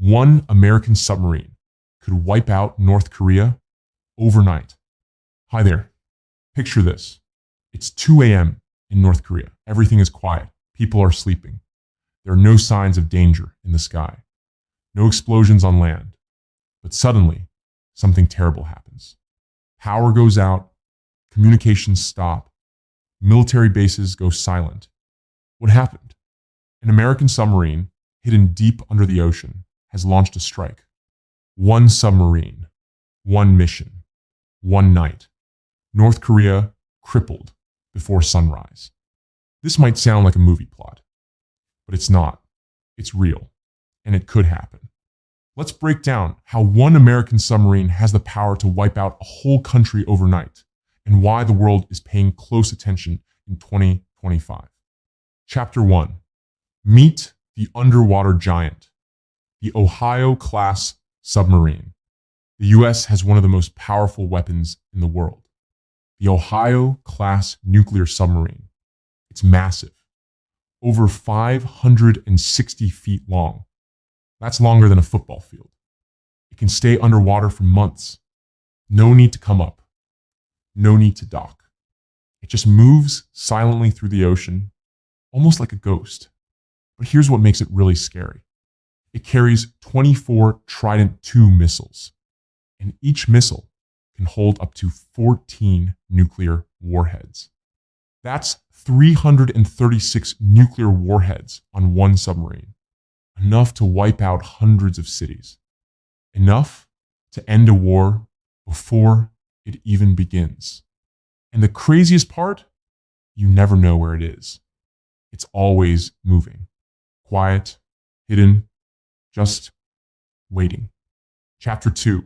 One American submarine could wipe out North Korea overnight. Hi there. Picture this. It's 2 a.m. in North Korea. Everything is quiet. People are sleeping. There are no signs of danger in the sky. No explosions on land. But suddenly, something terrible happens. Power goes out. Communications stop. Military bases go silent. What happened? An American submarine, hidden deep under the ocean, has launched a strike. One submarine, one mission, one night. North Korea crippled before sunrise. This might sound like a movie plot, but it's not. It's real, and it could happen. Let's break down how one American submarine has the power to wipe out a whole country overnight, and why the world is paying close attention in 2025. Chapter 1. Meet the underwater giant, the Ohio-class submarine. The US has one of the most powerful weapons in the world, the Ohio-class nuclear submarine. It's massive, over 560 feet long. That's longer than a football field. It can stay underwater for months. No need to come up. No need to dock. It just moves silently through the ocean, almost like a ghost. But here's what makes it really scary. It carries 24 Trident II missiles, and each missile can hold up to 14 nuclear warheads. That's 336 nuclear warheads on one submarine, enough to wipe out hundreds of cities, enough to end a war before it even begins. And the craziest part, you never know where it is. It's always moving, quiet, hidden, just waiting. Chapter 2.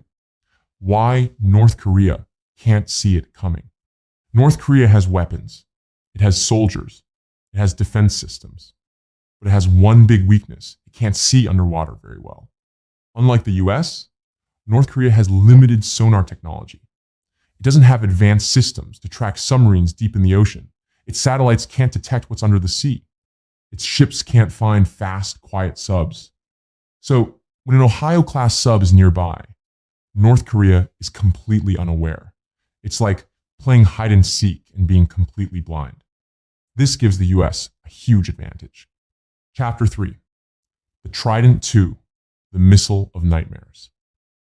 Why North Korea can't see it coming. North Korea has weapons. It has soldiers. It has defense systems. But it has one big weakness. It can't see underwater very well. Unlike the US, North Korea has limited sonar technology. It doesn't have advanced systems to track submarines deep in the ocean. Its satellites can't detect what's under the sea. Its ships can't find fast, quiet subs. So when an Ohio-class sub is nearby, North Korea is completely unaware. It's like playing hide and seek and being completely blind. This gives the US a huge advantage. Chapter 3. The Trident II, the missile of nightmares.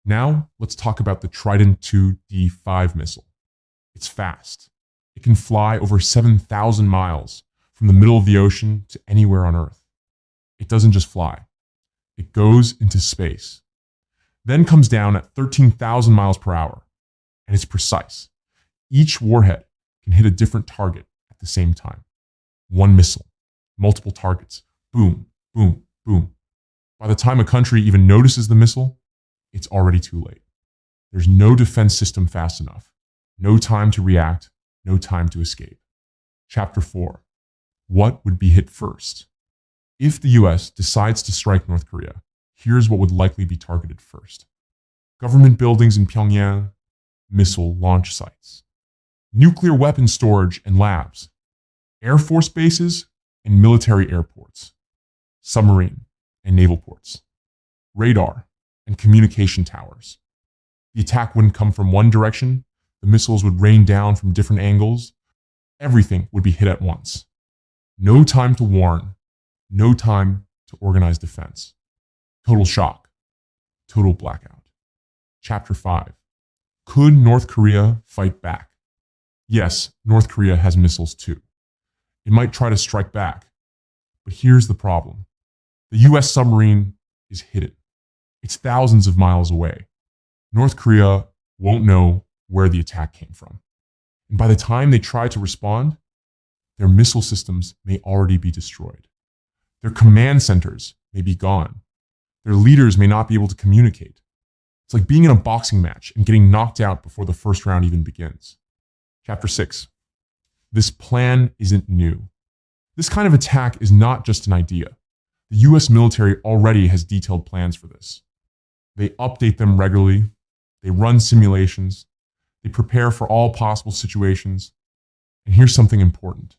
Now, let's talk about the Trident II D5 missile. It's fast. It can fly over 7,000 miles from the middle of the ocean to anywhere on Earth. It doesn't just fly. It goes into space, then comes down at 13,000 miles per hour, and it's precise. Each warhead can hit a different target at the same time. One missile, multiple targets, boom, boom, boom. By the time a country even notices the missile, it's already too late. There's no defense system fast enough, no time to react, no time to escape. Chapter 4. What would be hit first? If the US decides to strike North Korea, here's what would likely be targeted first. Government buildings in Pyongyang, missile launch sites, nuclear weapon storage and labs, Air Force bases and military airports, submarine and naval ports, radar and communication towers. The attack wouldn't come from one direction. The missiles would rain down from different angles. Everything would be hit at once. No time to warn. No time to organize defense. Total shock. Total blackout. Chapter 5. Could North Korea fight back? Yes, North Korea has missiles too. It might try to strike back. But here's the problem. The US submarine is hidden. It's thousands of miles away. North Korea won't know where the attack came from. And by the time they try to respond, their missile systems may already be destroyed. Their command centers may be gone. Their leaders may not be able to communicate. It's like being in a boxing match and getting knocked out before the first round even begins. Chapter 6. This plan isn't new. This kind of attack is not just an idea. The US military already has detailed plans for this. They update them regularly. They run simulations. They prepare for all possible situations. And here's something important.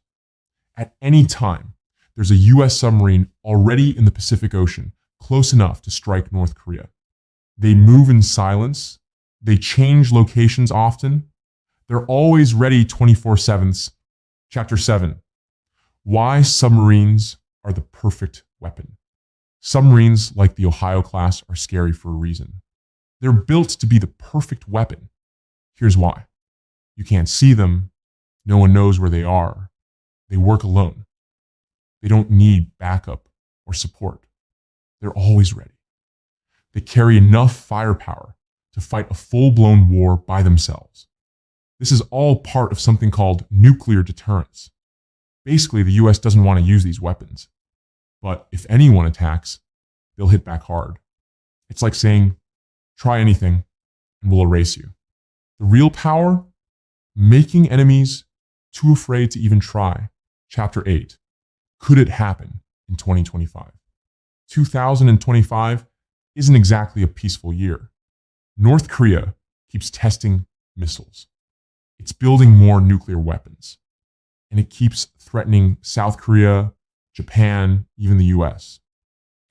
At any time, there's a US submarine already in the Pacific Ocean, close enough to strike North Korea. They move in silence. They change locations often. They're always ready 24/7. Chapter 7. Why submarines are the perfect weapon. Submarines like the Ohio class are scary for a reason. They're built to be the perfect weapon. Here's why. You can't see them. No one knows where they are. They work alone. They don't need backup or support. They're always ready. They carry enough firepower to fight a full-blown war by themselves. This is all part of something called nuclear deterrents. Basically, the US doesn't want to use these weapons. But if anyone attacks, they'll hit back hard. It's like saying, try anything and we'll erase you. The real power? Making enemies too afraid to even try. Chapter 8. Could it happen in 2025? 2025 isn't exactly a peaceful year. North Korea keeps testing missiles. It's building more nuclear weapons. And it keeps threatening South Korea, Japan, even the US.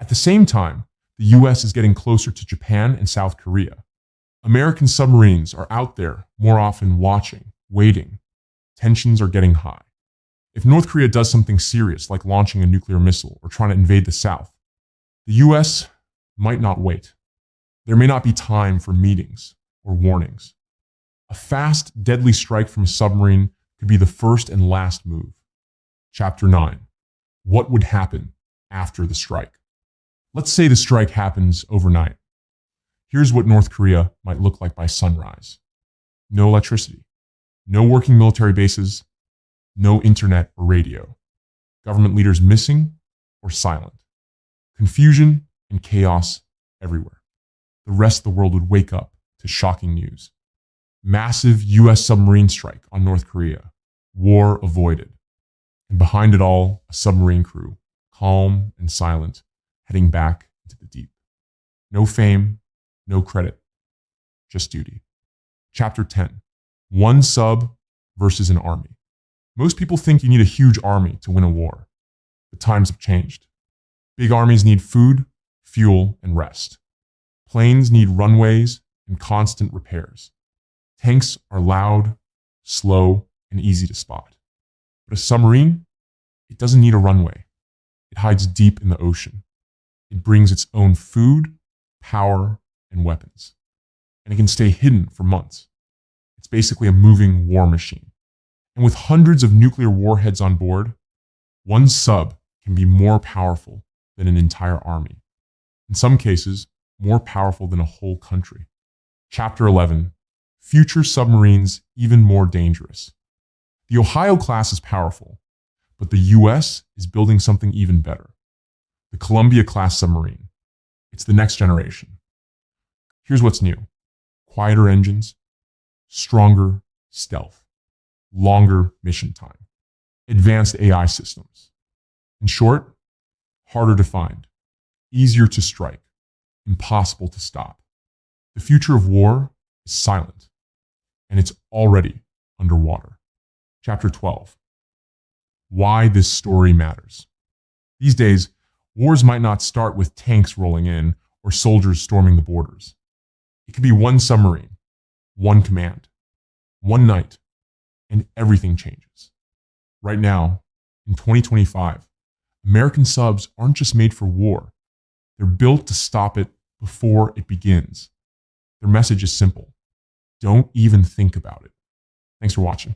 At the same time, the US is getting closer to Japan and South Korea. American submarines are out there more often watching, waiting. Tensions are getting high. If North Korea does something serious like launching a nuclear missile or trying to invade the South, the US might not wait. There may not be time for meetings or warnings. A fast, deadly strike from a submarine could be the first and last move. Chapter 9. What would happen after the strike? Let's say the strike happens overnight. Here's what North Korea might look like by sunrise. No electricity, no working military bases, no internet or radio. Government leaders missing or silent. Confusion and chaos everywhere. The rest of the world would wake up to shocking news. Massive US submarine strike on North Korea. War avoided. And behind it all, a submarine crew, calm and silent, heading back into the deep. No fame, no credit, just duty. Chapter 10. One sub versus an army. Most people think you need a huge army to win a war, but times have changed. Big armies need food, fuel, and rest. Planes need runways and constant repairs. Tanks are loud, slow, and easy to spot. But a submarine, it doesn't need a runway. It hides deep in the ocean. It brings its own food, power, and weapons. And it can stay hidden for months. It's basically a moving war machine. And with hundreds of nuclear warheads on board, one sub can be more powerful than an entire army. In some cases, more powerful than a whole country. Chapter 11. Future submarines even more dangerous. The Ohio class is powerful, but the US is building something even better. The Columbia-class submarine. It's the next generation. Here's what's new. Quieter engines, stronger stealth, longer mission time, advanced AI systems. In short, harder to find, easier to strike, impossible to stop. The future of war is silent, and it's already underwater. Chapter 12. Why this story matters. These days, wars might not start with tanks rolling in or soldiers storming the borders. It could be one submarine, one command, one night, and everything changes. Right now, in 2025, American subs aren't just made for war. They're built to stop it before it begins. Their message is simple. Don't even think about it. Thanks for watching.